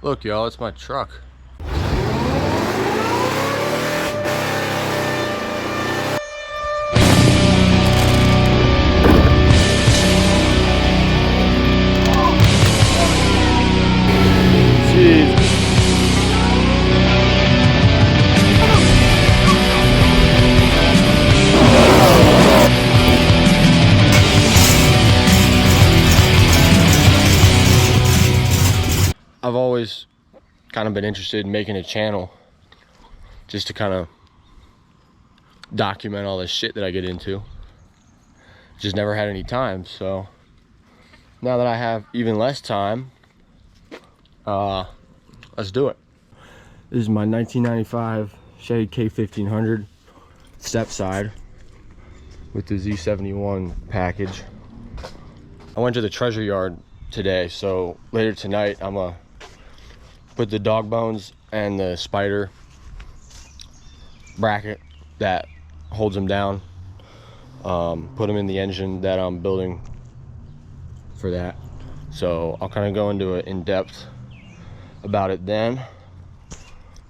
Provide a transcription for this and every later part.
Look, y'all, it's my truck. Jeez. I've always kind of been interested in making a channel just to kind of document all this shit that I get into. Just never had any time, so now that I have even less time, let's do it. This is my 1995 Chevy K1500 step side with the Z71 package. I went to the treasure yard today, so later tonight I'm gonna put the dog bones and the spider bracket that holds them down, put them in the engine that I'm building for that. So I'll kind of go into it in depth about it then,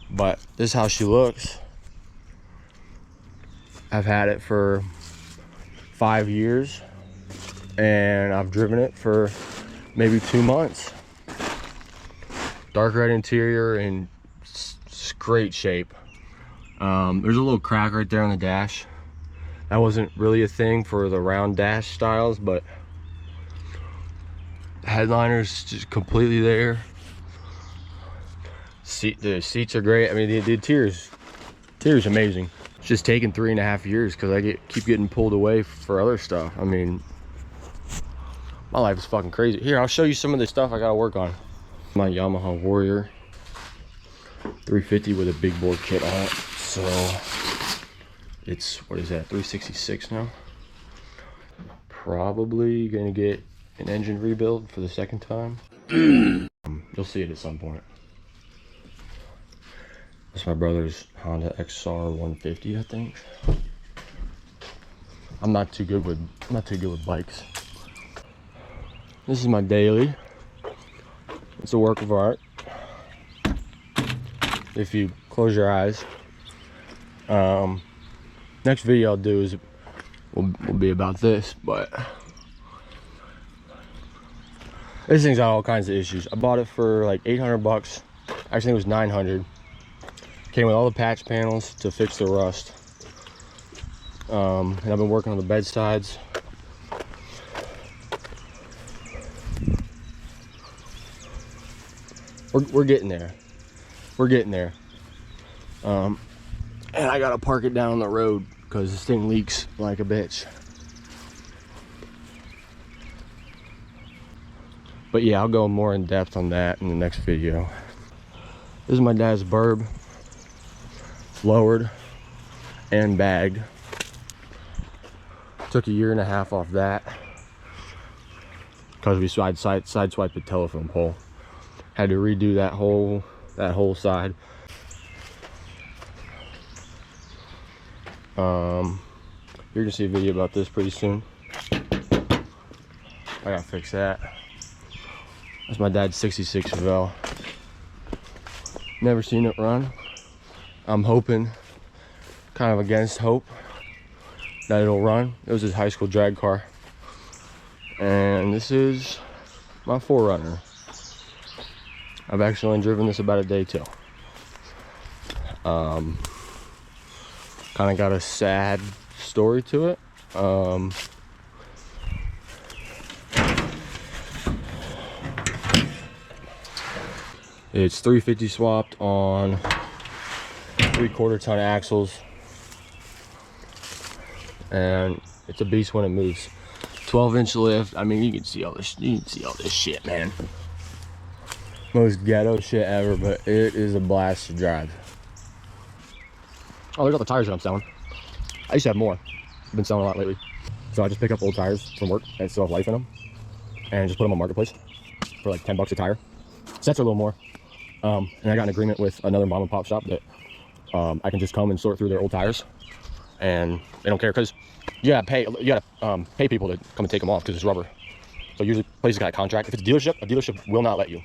but this is how she looks. I've had it for 5 years and I've driven it for maybe 2 months. Dark red interior in great shape. There's a little crack right there on the dash. That wasn't really a thing for the round dash styles, but the headliner's just completely there. The seats are great. I mean, the interior's amazing. It's just taken 3.5 years because I keep getting pulled away for other stuff. I mean, my life is fucking crazy. Here, I'll show you some of the stuff I gotta work on. My Yamaha Warrior 350 with a big bore kit on it. So it's, what is that, 366 now? Probably gonna get an engine rebuild for the second time. You'll see it at some point. That's my brother's Honda XR 150, I think. I'm not too good with bikes. This is my daily. It's a work of art. If you close your eyes. Next video I'll do will be about this, but this thing's got all kinds of issues. I bought it for like 800 bucks. Actually, I think it was 900. Came with all the patch panels to fix the rust. And I've been working on the bed sides. We're getting there. We're getting there. And I gotta park it down the road because this thing leaks like a bitch. But yeah, I'll go more in depth on that in the next video. This is my dad's burb. Lowered and bagged. Took 1.5 years off that because we sideswiped the telephone pole. Had to redo that whole side. You're gonna see a video about this pretty soon. I gotta fix that. That's my dad's 66 Chevelle. Never seen it run. I'm hoping, kind of against hope, that it'll run. It was his high school drag car. And this is my 4Runner. I've actually only driven this about a day too. Kind of got a sad story to it. It's 350 swapped on 3/4 ton axles, and it's a beast when it moves. 12-inch lift. I mean, you can see all this. You can see all this shit, man. Most ghetto shit ever, but it is a blast to drive. Oh, there's all the tires that I'm selling. I used to have more. I've been selling a lot lately, so I just pick up old tires from work and still have life in them, and just put them on Marketplace for like 10 bucks a tire. Sets are a little more. And I got an agreement with another mom and pop shop that I can just come and sort through their old tires, and they don't care because you gotta pay people to come and take them off because it's rubber. So usually places got a contract. If it's a dealership will not let you.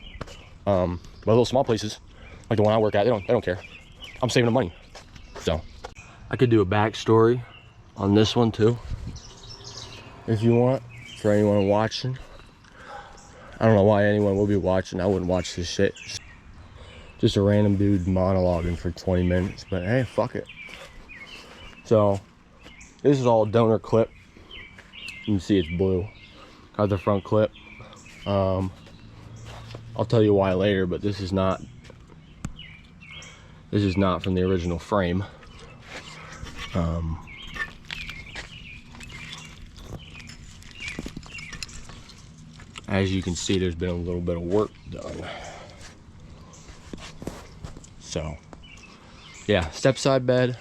But little small places, like the one I work at, they don't care. I'm saving them money. So I could do a backstory on this one too, if you want, for anyone watching. I don't know why anyone will be watching. I wouldn't watch this shit. Just a random dude monologuing for 20 minutes, but hey, fuck it. So this is all donor clip. You can see it's blue. Got the front clip. I'll tell you why later, but this is not from the original frame. As you can see, there's been a little bit of work done. So yeah, step side bed.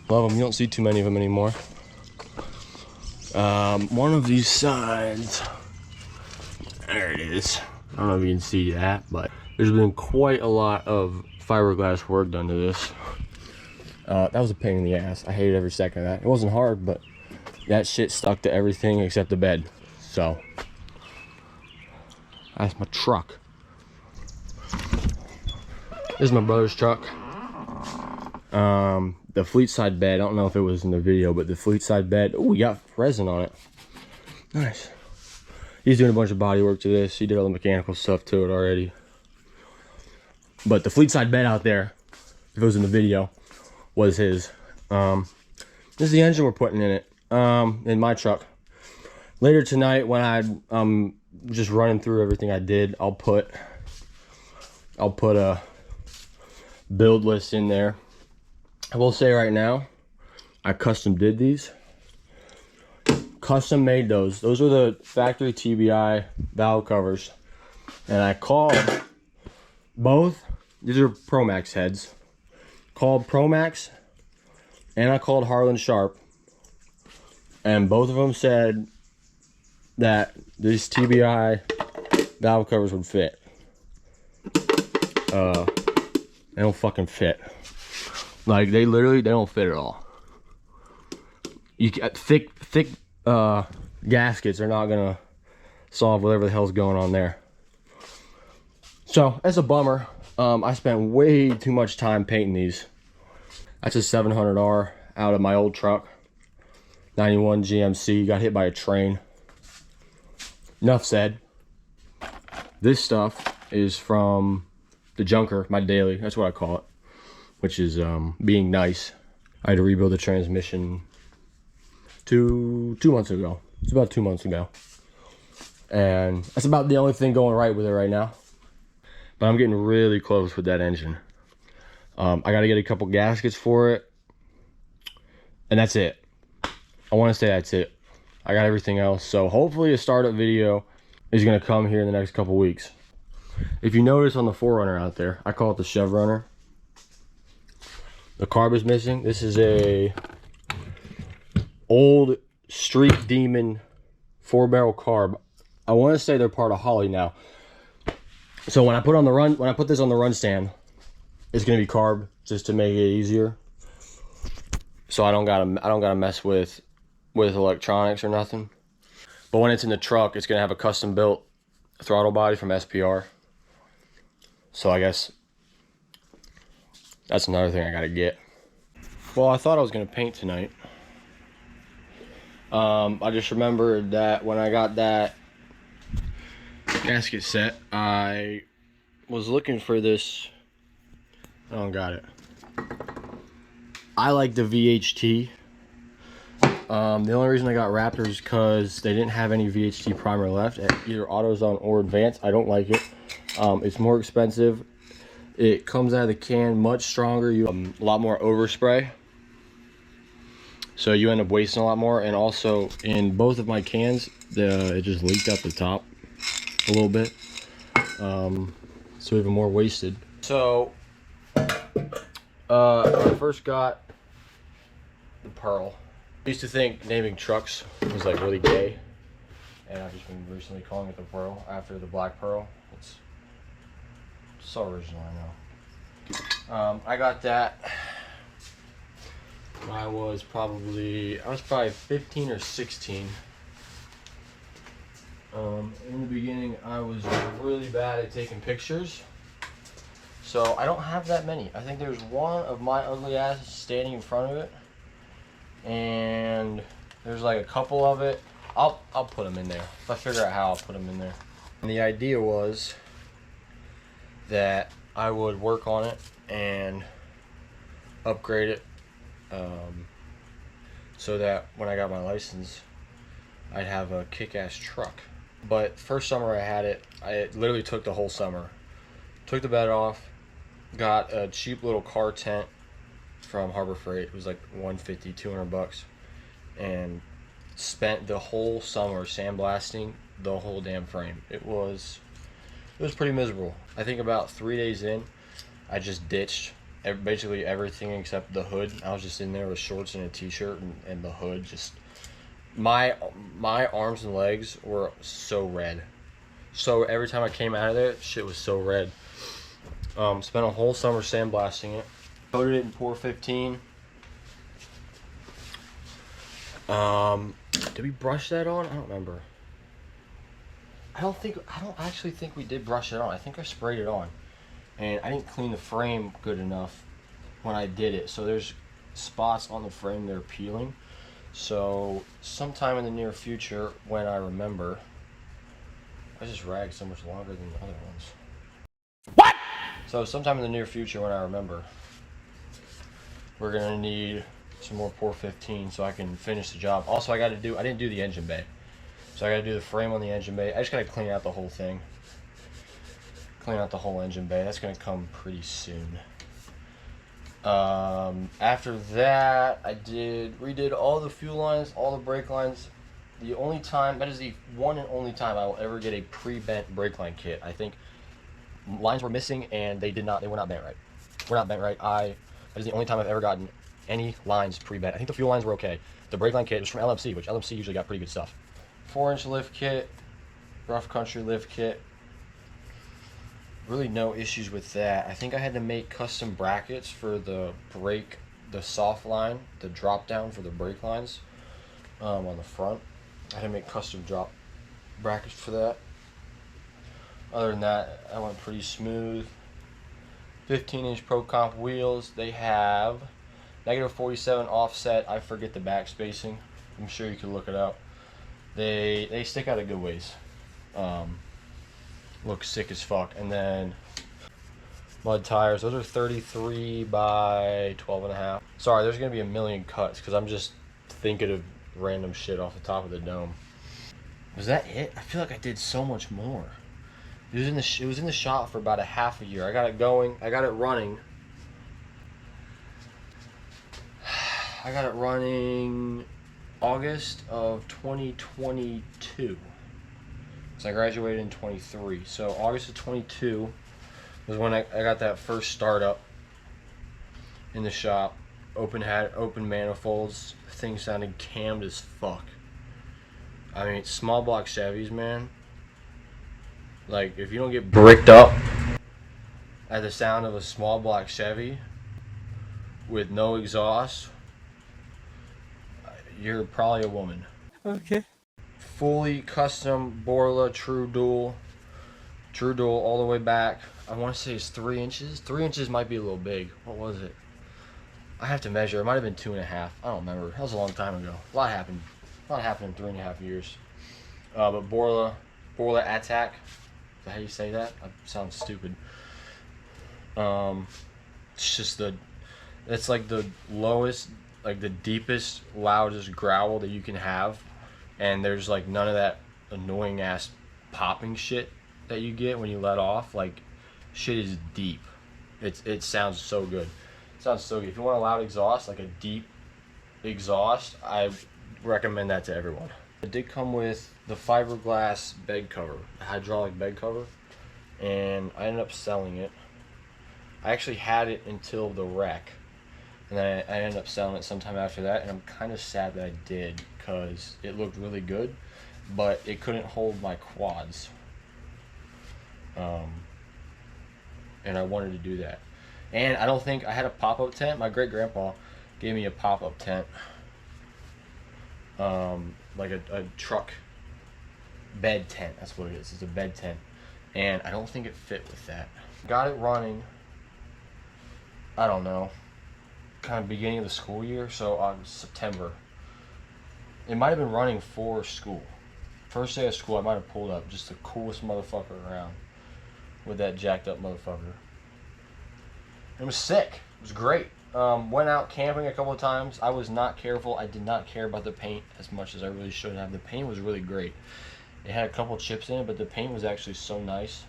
Love them. You don't see too many of them anymore. One of these sides, there it is. I don't know if you can see that, but there's been quite a lot of fiberglass work done to this. That was a pain in the ass. I hated every second of that. It wasn't hard, but that shit stuck to everything except the bed. So that's my truck. This is my brother's truck. The fleet side bed, I don't know if it was in the video, but the fleet side bed, oh, we got resin on it. Nice. He's doing a bunch of body work to this. He did all the mechanical stuff to it already. But the fleet side bed out there, if it was in the video, was his. This is the engine we're putting in it, in my truck. Later tonight, when I'm just running through everything I did, I'll put a build list in there. I will say right now, I custom did these. Custom made those. Those are the factory TBI valve covers. And I called both, these are Promax heads. Called Promax, and I called Harlan Sharp. And both of them said that these TBI valve covers would fit. They don't fucking fit. Like, they don't fit at all. You thick gaskets are not gonna solve whatever the hell's going on there. So that's a bummer. I spent way too much time painting these. That's a 700R out of my old truck, 91 GMC. Got hit by a train. Enough said. This stuff is from the junker, my daily. That's what I call it. Which is being nice. I had to rebuild the transmission two months ago. It's about 2 months ago. And that's about the only thing going right with it right now. But I'm getting really close with that engine. I got to get a couple gaskets for it. And that's it. I want to say that's it. I got everything else. So hopefully a startup video is going to come here in the next couple weeks. If you notice on the 4Runner out there, I call it the Chevrunner. The carb is missing. This is a old Street Demon 4-barrel carb. I want to say they're part of Holley now. So when I put this on the run stand, it's gonna be carb just to make it easier. So I don't gotta mess with electronics or nothing. But when it's in the truck, it's gonna have a custom built throttle body from SPR. So I guess that's another thing I gotta get. Well, I thought I was gonna paint tonight. I just remembered that when I got that gasket set, I was looking for this. I don't got it. I like the VHT. The only reason I got Raptor is because they didn't have any VHT primer left at either AutoZone or Advanced. I don't like it. It's more expensive. It comes out of the can much stronger. You a lot more overspray, so you end up wasting a lot more. And also in both of my cans, it just leaked out the top a little bit, so even more wasted. So when I first got the Pearl, I used to think naming trucks was like really gay, and I've just been recently calling it the Pearl after the Black Pearl. It's so original, I know. I got that when I was probably 15 or 16. In the beginning, I was really bad at taking pictures, so I don't have that many. I think there's one of my ugly ass standing in front of it, and there's like a couple of it. I'll put them in there. If I figure out how, I'll put them in there. And the idea was that I would work on it and upgrade it, so that when I got my license, I'd have a kick-ass truck. But first summer I had it, I literally took the whole summer. Took the bed off, got a cheap little car tent from Harbor Freight. It was like $150, $200, and spent the whole summer sandblasting the whole damn frame. It was pretty miserable. I think about 3 days in, I just ditched basically everything except the hood. I was just in there with shorts and a t-shirt, and the hood just... My arms and legs were so red. So every time I came out of there, shit was so red. Spent a whole summer sandblasting it. Coated it in Pour 15. Did we brush that on? I don't remember. I don't actually think we did brush it on. I think I sprayed it on. And I didn't clean the frame good enough when I did it. So there's spots on the frame that are peeling. So sometime in the near future, when I remember... I just ragged so much longer than the other ones. What? So sometime in the near future, when I remember, we're gonna need some more Pour 15 so I can finish the job. Also, I didn't do the engine bay. So I gotta do the frame on the engine bay. I just gotta clean out the whole thing. Clean out the whole engine bay. That's gonna come pretty soon. After that, I redid all the fuel lines, all the brake lines. The only time, that is the one and only time I will ever get a pre-bent brake line kit. I think lines were missing and they were not bent right. That is the only time I've ever gotten any lines pre-bent. I think the fuel lines were okay. The brake line kit was from LMC, which LMC usually got pretty good stuff. 4-inch lift kit, rough country lift kit. Really no issues with that. I think I had to make custom brackets for the brake, the soft line, the drop down for the brake lines on the front. I had to make custom drop brackets for that. Other than that, I went pretty smooth. 15-inch Pro Comp wheels. They have -47 offset. I forget the back spacing. I'm sure you can look it up. They stick out a good ways. Look sick as fuck. And then mud tires. Those are 33 by 12.5. Sorry, there's gonna be a million cuts because I'm just thinking of random shit off the top of the dome. Was that it? I feel like I did so much more. It was in the shop for about a half a year. I got it going. I got it running. I got it running August of 2022. So I graduated in 23. So August of 22 was when I got that first startup in the shop. Open manifolds. Thing sounded cammed as fuck. I mean, small block Chevys, man. Like, if you don't get bricked up at the sound of a small block Chevy with no exhaust, you're probably a woman. Okay. Fully custom Borla True Dual all the way back. I want to say it's 3 inches. 3 inches might be a little big. What was it? I have to measure. It might have been 2.5. I don't remember. That was a long time ago. A lot happened. A lot happened in 3.5 years. But Borla Attack. Is that how you say that? That sounds stupid. It's just it's like the lowest, like the deepest, loudest growl that you can have, and there's like none of that annoying ass popping shit that you get when you let off. Like, shit is deep. It sounds so good. It sounds so good. If you want a loud exhaust, like a deep exhaust, I recommend that to everyone. It did come with the fiberglass bed cover, the hydraulic bed cover, and I ended up selling it. I actually had it until the wreck, and then I ended up selling it sometime after that, and I'm kind of sad that I did because it looked really good, but it couldn't hold my quads. And I wanted to do that. And I don't think I had a pop-up tent. My great-grandpa gave me a pop-up tent. Like a truck bed tent. That's what it is. It's a bed tent. And I don't think it fit with that. Got it running, I don't know, kind of beginning of the school year, so September. It might have been running for school. First day of school, I might have pulled up, just the coolest motherfucker around with that jacked up motherfucker. It was sick. It was great. Went out camping a couple of times. I was not careful. I did not care about the paint as much as I really should have. The paint was really great. It had a couple chips in it, but the paint was actually so nice.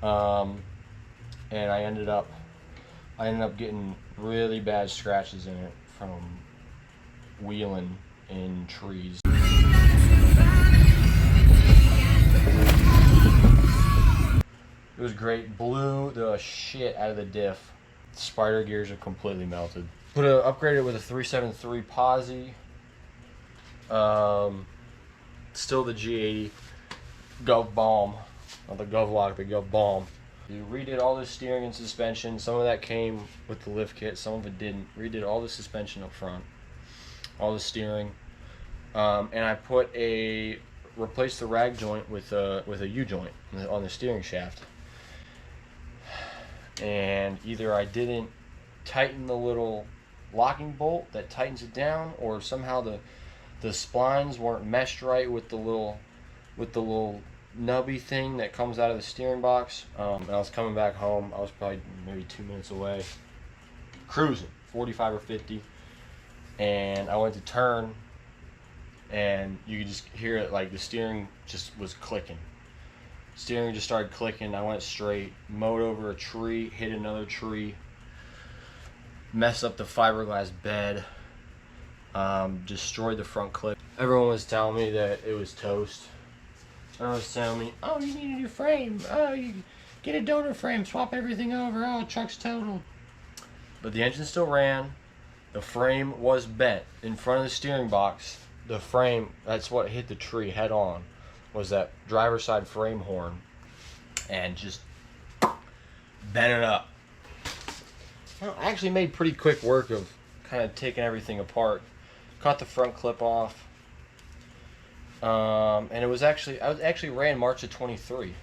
And I ended up getting really bad scratches in it from wheeling in trees. It was great. Blew the shit out of the diff. Spider gears are completely melted. Upgraded it with a 373 posi. Still the G80 Gov Bomb. Not the Gov Lock, the Gov Bomb. You redid all the steering and suspension. Some of that came with the lift kit, some of it didn't. Redid all the suspension up front, all the steering. And I replaced the rag joint with a U-joint on the steering shaft. And either I didn't tighten the little locking bolt that tightens it down, or somehow the splines weren't meshed right with the little nubby thing that comes out of the steering box. And I was coming back home. I was probably maybe 2 minutes away, cruising 45 or 50, and I went to turn, and you could just hear it, like the steering just was clicking. Steering just started clicking. I went straight, mowed over a tree, hit another tree, messed up the fiberglass bed, destroyed the front clip. Everyone was telling me that it was toast. Everyone was telling me, oh, you need a new frame. Oh, you get a donor frame, swap everything over. Oh, truck's totaled. But the engine still ran. The frame was bent in front of the steering box. The frame, that's what hit the tree head on, was that driver's side frame horn, and just bent it up. Well, I actually made pretty quick work of kind of taking everything apart. Cut the front clip off. And I actually ran March of 23. It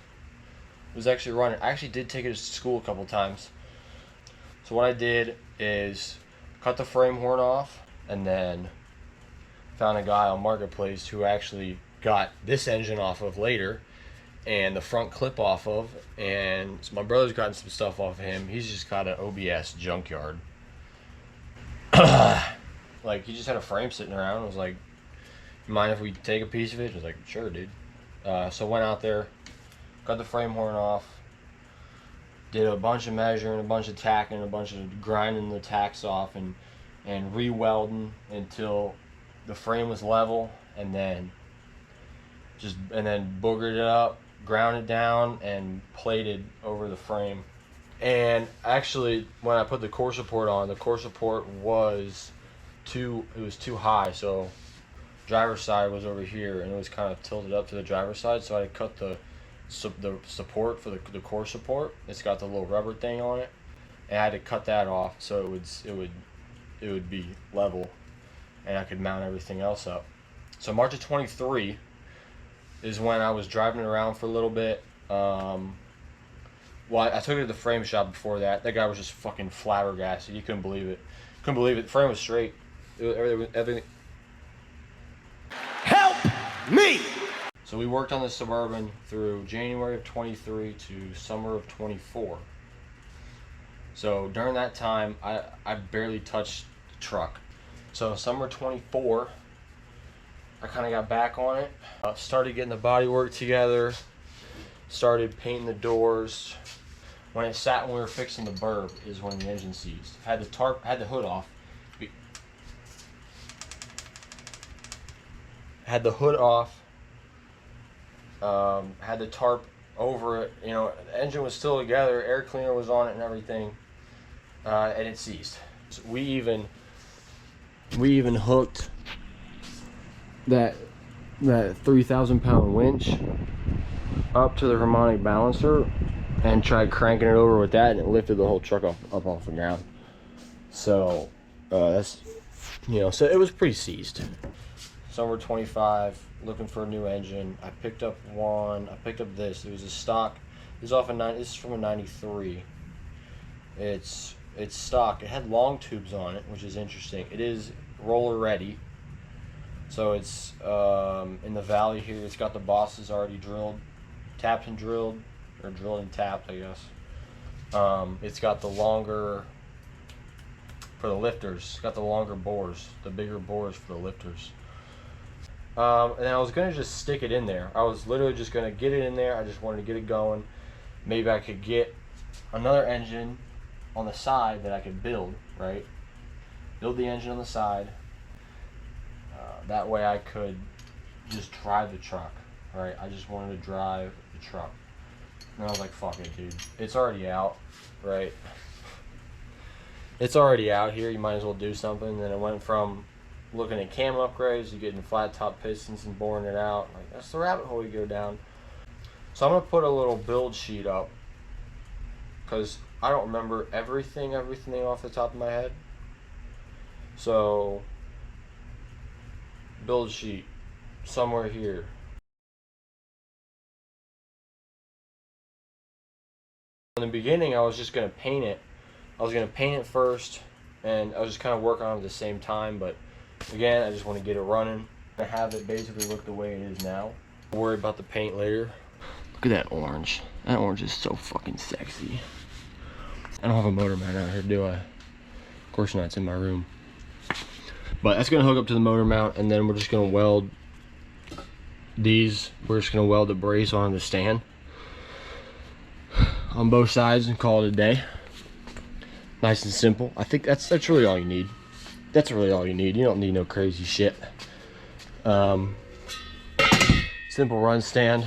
was actually running. I actually did take it to school a couple times. So what I did is cut the frame horn off, and then found a guy on Marketplace who actually got this engine off of later, and the front clip off of, and so my brother's gotten some stuff off of him. He's just got an OBS junkyard. Like, he just had a frame sitting around. I was like, you mind if we take a piece of it? He was like, sure, dude. So went out there, cut the frame horn off, did a bunch of measuring, a bunch of tacking, a bunch of grinding the tacks off, and re-welding until the frame was level, and then boogered it up, ground it down, and plated over the frame. And actually, when I put the core support on, the core support was too high, so driver's side was over here, and it was kind of tilted up to the driver's side, so I cut the support for the core support. It's got the little rubber thing on it, and I had to cut that off so it would be level, and I could mount everything else up. So March of 23 is when I was driving it around for a little bit. Well, I took it to the frame shop before that. That guy was just fucking flabbergasted. He couldn't believe it. The frame was straight. Everything. Help me! So we worked on the Suburban through January of 23 to summer of 24. So during that time, I barely touched the truck. So summer 24, I kind of got back on it. Started getting the body work together. Started painting the doors. When it sat, when we were fixing the burb, is when the engine seized. Had the hood off. Had the hood off. Had the tarp over it. You know, the engine was still together. Air cleaner was on it and everything. And it seized. So we even hooked that 3,000-pound winch up to the harmonic balancer and tried cranking it over with that, and it lifted the whole truck up off the ground. So that's, you know, so it was pretty seized. Summer 25, looking for a new engine. I picked up this. It was a stock. This is from a 93. It's stock. It had long tubes on it, which is interesting. It is roller ready. So it's in the valley here. It's got the bosses already drilled, tapped and drilled, or drilled and tapped, I guess. It's got the longer, for the lifters, it's got the longer bores, the bigger bores for the lifters. And I was going to just stick it in there. I was literally just going to get it in there. I just wanted to get it going. Maybe I could get another engine on the side that I could build, right? Build the engine on the side. That way I could just drive the truck, right? I just wanted to drive the truck. And I was like, fuck it, dude. It's already out, right? It's already out here. You might as well do something. And then it went from looking at cam upgrades to getting flat top pistons and boring it out. Like, that's the rabbit hole you go down. So I'm going to put a little build sheet up because I don't remember everything off the top of my head. So, build sheet somewhere here. In the beginning, I was just going to paint it. I was going to paint it first, and I was just kind of working on it at the same time, but again, I just want to get it running. I have it basically look the way it is now. I'll worry about the paint later. Look at that orange. That orange is so fucking sexy. I don't have a motor mount out here, do I? Of course not, it's in my room. But that's going to hook up to the motor mount, and then we're just going to weld these. We're just going to weld the brace on the stand on both sides and call it a day. Nice and simple. I think that's really all you need. That's really all you need. You don't need no crazy shit. Simple run stand.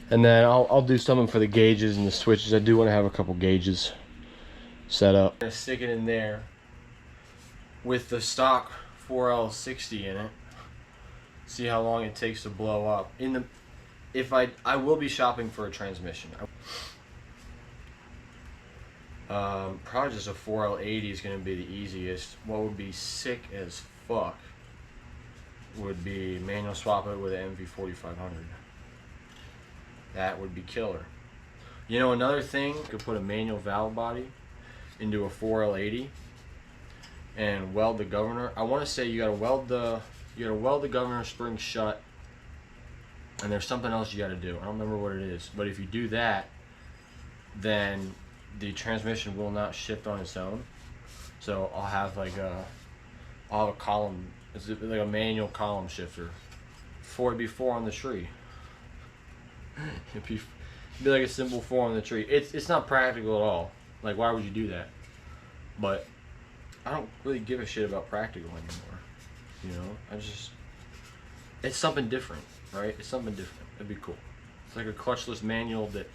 And then I'll do something for the gauges and the switches. I do want to have a couple gauges set up. I'm gonna stick it in there with the stock 4L60 in it. See how long it takes to blow up. I will be shopping for a transmission. Probably just a 4L80 is going to be the easiest. What would be sick as fuck would be manual swap it with an MV4500. That would be killer. You know, another thing, you could put a manual valve body into a 4L80 and weld the governor. I want to say you gotta weld the governor spring shut, and there's something else you gotta do. I don't remember what it is, but if you do that, then the transmission will not shift on its own. So I'll have a column. It's like a manual column shifter. It'd be 4 on the tree. It'd be like a simple 4 on the tree. It's not practical at all. Like, why would you do that? But I don't really give a shit about practical anymore. You know, it's something different, right? It's something different. It'd be cool. It's like a clutchless manual that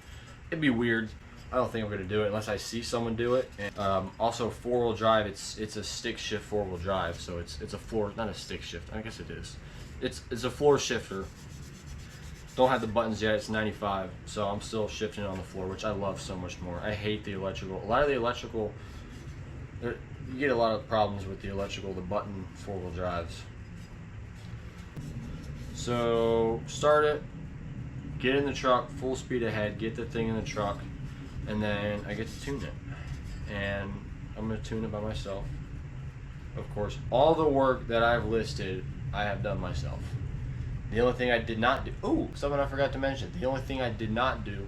it'd be weird. I don't think I'm gonna do it unless I see someone do it. And, also 4-wheel drive. It's a stick shift 4-wheel drive, so it's a floor, not a stick shift. I guess it is. It's a floor shifter. Don't have the buttons yet. It's 95, so I'm still shifting it on the floor, which I love so much more. I hate the electrical. A lot of the electrical, you get a lot of problems with the electrical, the button 4-wheel drives. So start it, get in the truck, full speed ahead, get the thing in the truck. And then I get to tune it, and I'm going to tune it by myself. Of course, all the work that I've listed, I have done myself. The only thing I did not do, something I forgot to mention. The only thing I did not do,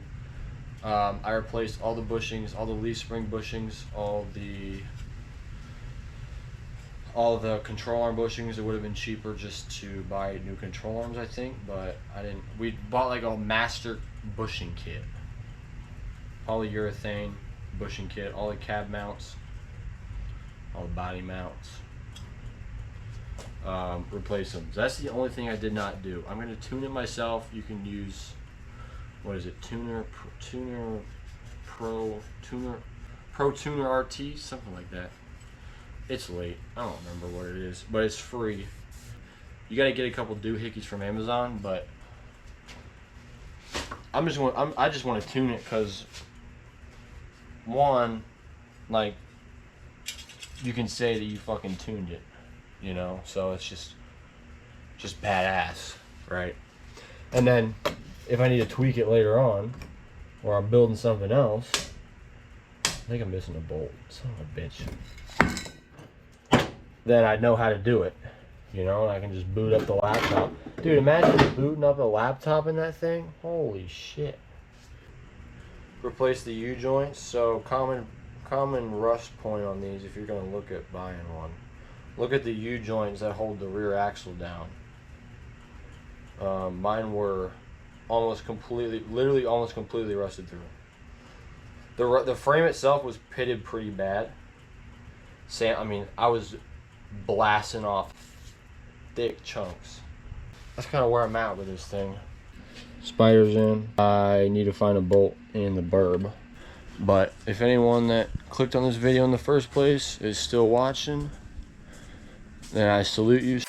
I replaced all the bushings, all the leaf spring bushings, all the control arm bushings. It would have been cheaper just to buy new control arms, I think, but I didn't. We bought like a master bushing kit. Polyurethane bushing kit, all the cab mounts, all the body mounts, replace them. So that's the only thing I did not do. I'm going to tune it myself. You can use, what is it, Pro Tuner RT, something like that. It's late, I don't remember what it is, but it's free. You got to get a couple doohickeys from Amazon, but I just want to tune it because, one, like, you can say that you fucking tuned it, you know. So it's just just badass, right? And then if I need to tweak it later on, or I'm building something else, I think I'm missing a bolt. Son of a bitch. Then I know how to do it, you know, and I can just boot up the laptop. Dude, imagine booting up a laptop in that thing. Holy shit. Replace the U-joints. So common rust point on these if you're going to look at buying one. Look at the U-joints that hold the rear axle down. Mine were literally almost completely rusted through. The frame itself was pitted pretty bad. I mean, I was blasting off thick chunks. That's kind of where I'm at with this thing. Spiders in. I need to find a bolt in the burb. But if anyone that clicked on this video in the first place is still watching, then I salute you.